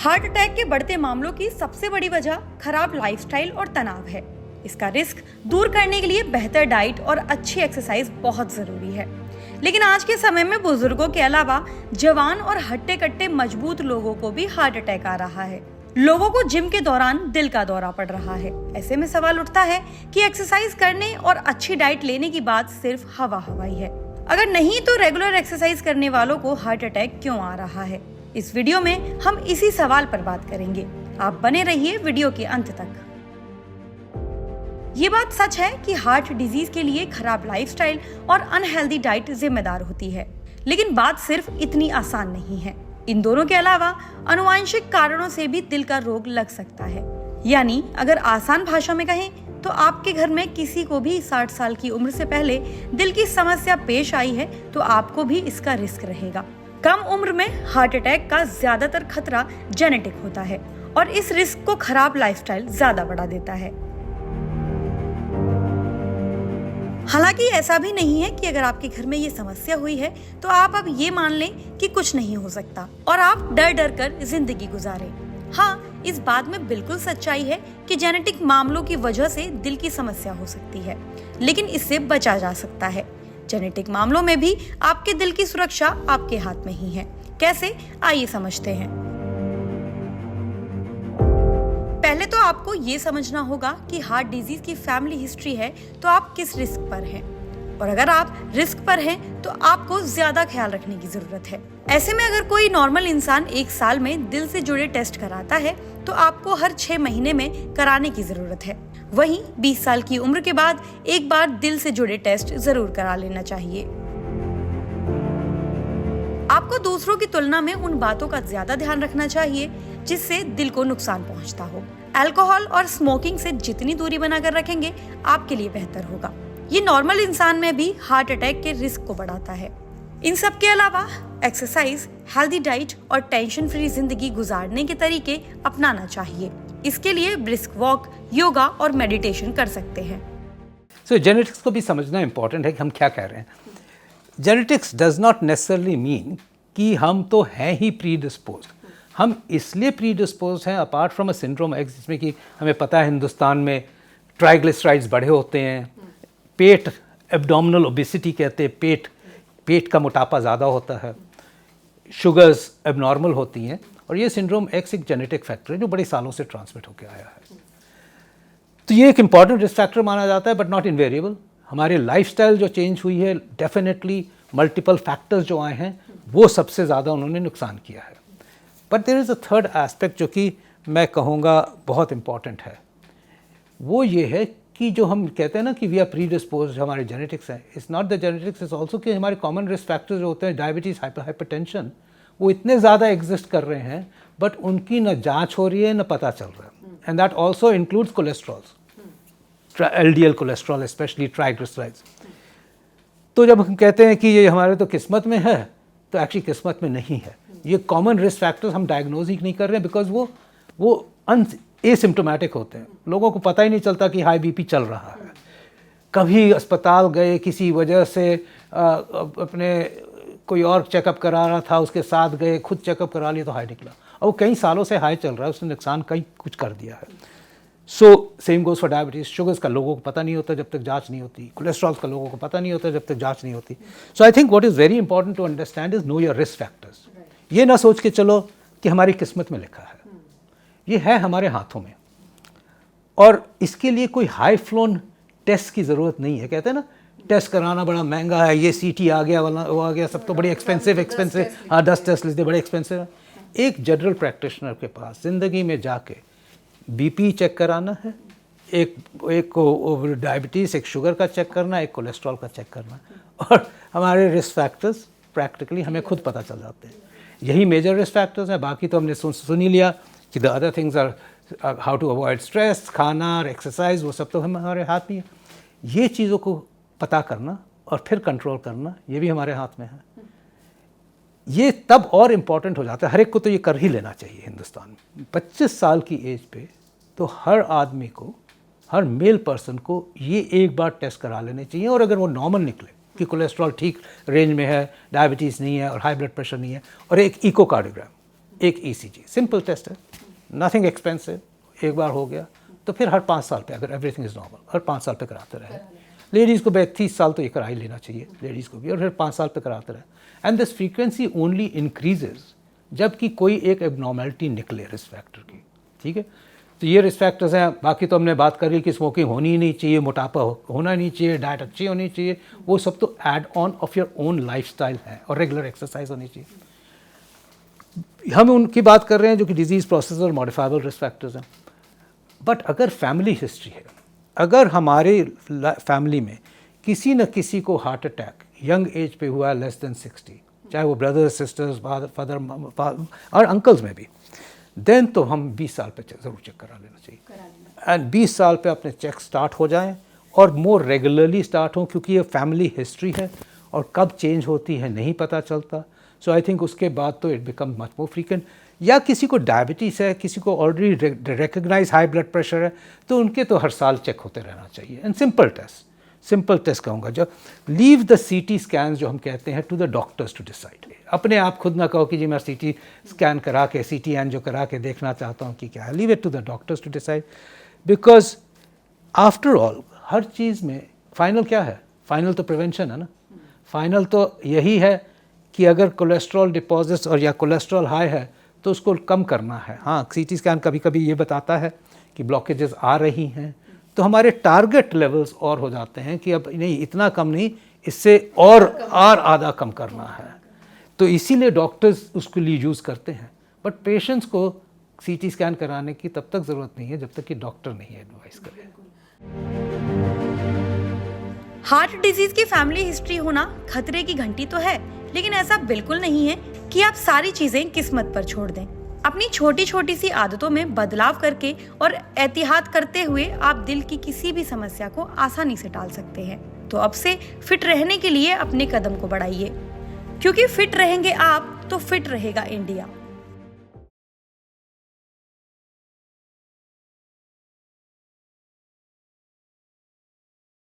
Heart attack के बढ़ते मामलों की सबसे बड़ी वजह खराब लाइफस्टाइल और तनाव है। इसका रिस्क दूर करने के लिए बेहतर डाइट और अच्छी एक्सरसाइज बहुत जरूरी है। लेकिन आज के समय में बुजुर्गों के अलावा जवान और हट्टे कट्टे मजबूत लोगों को भी हार्ट अटैक आ रहा है। लोगों को जिम के दौरान दिल का दौरा पड़ रहा है। ऐसे में सवाल उठता है कि एक्सरसाइज करने और अच्छी डाइट लेने की बात सिर्फ हवा हवाई है। अगर नहीं तो रेगुलर एक्सरसाइज करने वालों को हार्ट अटैक क्यों आ रहा है? इस वीडियो में हम इसी सवाल पर बात करेंगे। आप बने रहिए वीडियो के अंत तक। ये बात सच है कि हार्ट डिजीज के लिए खराब लाइफस्टाइल और अनहेल्दी डाइट जिम्मेदार होती है, लेकिन बात सिर्फ इतनी आसान नहीं है। इन दोनों के अलावा आनुवंशिक कारणों से भी दिल का रोग लग सकता है। यानी अगर आसान भाषा में कहें तो आपके घर में किसी को भी 60 साल की उम्र से पहले दिल की समस्या पेश आई है तो आपको भी इसका रिस्क रहेगा। कम उम्र में हार्ट अटैक का ज्यादातर खतरा जेनेटिक होता है और इस रिस्क को खराब लाइफस्टाइल ज्यादा बढ़ा देता है। हालांकि ऐसा भी नहीं है कि अगर आपके घर में ये समस्या हुई है तो आप अब ये मान लें कि कुछ नहीं हो सकता और आप डर डर कर जिंदगी गुजारें। हाँ, इस बात में बिल्कुल सच्चाई है कि जेनेटिक मामलों की वजह से दिल की समस्या हो सकती है, लेकिन इससे बचा जा सकता है। जेनेटिक मामलों में भी आपके दिल की सुरक्षा आपके हाथ में ही है। कैसे, आइए समझते हैं। पहले तो आपको ये समझना होगा कि हार्ट डिजीज की फैमिली हिस्ट्री है तो आप किस रिस्क पर हैं, और अगर आप रिस्क पर हैं तो आपको ज्यादा ख्याल रखने की जरूरत है। ऐसे में अगर कोई नॉर्मल इंसान 1 साल में दिल से जुड़े टेस्ट कराता है तो आपको हर 6 महीने में कराने की जरूरत है। वहीं 20 साल की उम्र के बाद एक बार दिल से जुड़े टेस्ट जरूर करा लेना चाहिए। आपको दूसरों की तुलना में उन बातों का ज्यादा ध्यान रखना चाहिए जिससे दिल को नुकसान पहुंचता हो। अल्कोहल और स्मोकिंग से जितनी दूरी बनाकर रखेंगे आपके लिए बेहतर होगा। ये नॉर्मल इंसान में भी हार्ट अटैक के रिस्क को बढ़ाता है। इन सब के अलावा एक्सरसाइज, हेल्दी डाइट और टेंशन फ्री जिंदगी गुजारने के तरीके अपनाना चाहिए। इसके लिए ब्रिस्क वॉक, योगा और मेडिटेशन कर सकते हैं। जेनेटिक्स को भी समझना इम्पोर्टेंट है कि हम क्या कह रहे हैं। Genetics does not necessarily mean कि हम तो हैं ही प्रीडिस्पोज। हम इसलिए प्रीडिस्पोज हैं apart from a syndrome x, जिसमें कि हमें पता है हिंदुस्तान में ट्राइग्लिसराइड्स बढ़े होते हैं, पेट, एब्डोमिनल ओबेसिटी कहते हैं, पेट का मोटापा ज़्यादा होता है, शुगर्स एबनॉर्मल होती हैं, और ये सिंड्रोम एक्स एक जेनेटिक फैक्टर है जो बड़े सालों से ट्रांसमिट होकर आया है। तो ये एक इम्पॉर्टेंट रिस्क फैक्टर माना जाता है, बट नॉट इनवेरिएबल। हमारे लाइफस्टाइल जो चेंज हुई है, डेफिनेटली मल्टीपल फैक्टर्स जो आए हैं वो सबसे ज़्यादा उन्होंने नुकसान किया है। But there is a third aspect जो कि मैं कहूँगा बहुत इम्पॉर्टेंट है। वो ये है कि जो हम कहते हैं ना कि वी आर प्रीडिस्पोज, हमारे जेनेटिक्स हैं, it's not the genetics, it's also कि हमारे कॉमन रिस्क फैक्टर्स जो होते हैं, डायबिटीज़, हाइपरटेंशन, वो इतने ज़्यादा एग्जिस्ट कर रहे हैं बट उनकी न जांच हो रही है न पता चल रहा है। And that also includes cholesterols, LDL cholesterol, specially triglycerides. तो जब हम कहते हैं कि ये हमारे तो किस्मत में है, तो एक्चुअली किस्मत में नहीं है। ये कॉमन रिस्क फैक्टर्स हम डायग्नोज ही नहीं कर रहे हैं बिकॉज वो एसिम्प्टोमेटिक होते हैं। लोगों को पता ही नहीं चलता कि हाई बीपी चल रहा है। कभी अस्पताल गए किसी वजह से, अपने कोई और चेकअप करा रहा था, उसके साथ गए, खुद चेकअप करा लिया तो हाई निकला, और वो कई सालों से हाई चल रहा है, उसने नुकसान कई कुछ कर दिया है। So same goes for diabetes. Sugars का लोगों को पता नहीं होता जब तक जांच नहीं होती, कोलेस्ट्रॉल का लोगों को पता नहीं होता जब तक जांच नहीं होती। So I think what is very important to understand is know your risk factors. ये ना सोच के चलो कि हमारी किस्मत में लिखा है, ये है हमारे हाथों में, और इसके लिए कोई हाई फ्लोन टेस्ट की ज़रूरत नहीं है। कहते हैं ना टेस्ट कराना बड़ा महंगा है, ये CT आ गया, वाला वो आ गया, सब तो बड़ी एक्सपेंसिव। हाँ, 10 टेस्ट लेते बड़े एक्सपेंसिव है। एक जनरल प्रैक्टिशनर के पास ज़िंदगी में जाके BP चेक कराना है, एक को डायबिटीज़, एक शुगर का चेक करना, एक कोलेस्ट्रॉल का चेक करना, और हमारे रिस्क फैक्टर्स प्रैक्टिकली हमें खुद पता चल जाते हैं। यही मेजर रिस्क फैक्टर्स हैं। बाकी तो हमने सुन ही लिया कि the other things are how to avoid stress, खाना और एक्सरसाइज, वो सब तो हमारे हाथ में है। ये चीज़ों को पता करना और फिर कंट्रोल करना, ये भी हमारे हाथ में है। ये तब और इम्पॉर्टेंट हो जाता है। हर एक को तो ये कर ही लेना चाहिए हिंदुस्तान में। 25 साल की एज पे तो हर आदमी को, हर मेल पर्सन को ये एक बार टेस्ट करा लेने चाहिए, और अगर वो नॉर्मल निकले कि कोलेस्ट्रॉल ठीक रेंज में है, डायबिटीज़ नहीं है और हाई ब्लड प्रेशर नहीं है, और एक इकोकार्डियोग्राम, एक ECG सिंपल टेस्ट है, नथिंग एक्सपेंसिव, एक बार हो गया तो फिर हर 5 साल पे अगर एवरीथिंग इज़ नॉर्मल हर 5 साल पे कराते रहे। लेडीज़ को 30 साल तो ये करा ही लेना चाहिए लेडीज़ को भी, और फिर 5 साल पे कराते रहे। And this frequency only increases जबकि कोई एक एबनॉर्मेलिटी निकले रिस्क फैक्टर की, ठीक है। तो ये रिस्क फैक्टर्स हैं। बाकी तो हमने बात करी कि स्मोकिंग होनी ही नहीं चाहिए, मोटापा होना नहीं चाहिए, डाइट अच्छी होनी चाहिए, वो सब तो add on off your own lifestyle है, और रेगुलर एक्सरसाइज होनी चाहिए। हम उनकी बात कर रहे हैं जो कि डिजीज़ प्रोसेस और मॉडिफाइबल रिस्क फैक्टर्स हैं। बट अगर फैमिली हिस्ट्री है, अगर हमारे फैमिली में किसी न किसी को हार्ट अटैक यंग एज पे हुआ है लेस देन 60, चाहे वो ब्रदर्स सिस्टर्स फादर और अंकल्स में भी, देन तो हम 20 साल पे ज़रूर चेक करा लेना चाहिए। एंड 20 साल पे अपने चेक स्टार्ट हो जाएं और मोर रेगुलरली स्टार्ट हों, क्योंकि ये फैमिली हिस्ट्री है और कब चेंज होती है नहीं पता चलता। सो आई थिंक उसके बाद तो it become much more frequent. या किसी को डायबिटीज़ है, किसी को already recognise high blood pressure है, तो उनके तो हर साल चेक होते रहना चाहिए। एंड सिंपल टेस्ट कहूँगा, जो लीव द CT स्कैन जो हम कहते हैं to the doctors to decide. अपने आप खुद ना कहो कि जी मैं CT स्कैन करा के CT एंजियो करा के देखना चाहता हूँ कि क्या है। Leave it to the doctors to decide, because after all हर चीज़ में फाइनल क्या है? फाइनल तो प्रिवेंशन है ना। फाइनल तो यही है कि अगर कोलेस्ट्रॉल डिपॉजिट्स और या कोलेस्ट्रॉल हाई है तो उसको कम करना है। हाँ, CT स्कैन कभी कभी ये बताता है कि ब्लॉकेजेस आ रही हैं, तो हमारे टारगेट लेवल्स और हो जाते हैं कि अब नहीं इतना कम नहीं, इससे और आधा कम करना है। तो इसीलिए डॉक्टर्स उसके लिए यूज़ करते हैं। बट पेशेंट्स को CT स्कैन कराने की तब तक ज़रूरत नहीं है जब तक कि डॉक्टर नहीं एडवाइस करे। हार्ट डिजीज की फैमिली हिस्ट्री होना खतरे की घंटी तो है, लेकिन ऐसा बिल्कुल नहीं है कि आप सारी चीजें किस्मत पर छोड़ दें। अपनी छोटी छोटी सी आदतों में बदलाव करके और एहतियात करते हुए आप दिल की किसी भी समस्या को आसानी से टाल सकते हैं। तो अब से फिट रहने के लिए अपने कदम को बढ़ाइए, क्योंकि फिट रहेंगे आप तो फिट रहेगा इंडिया।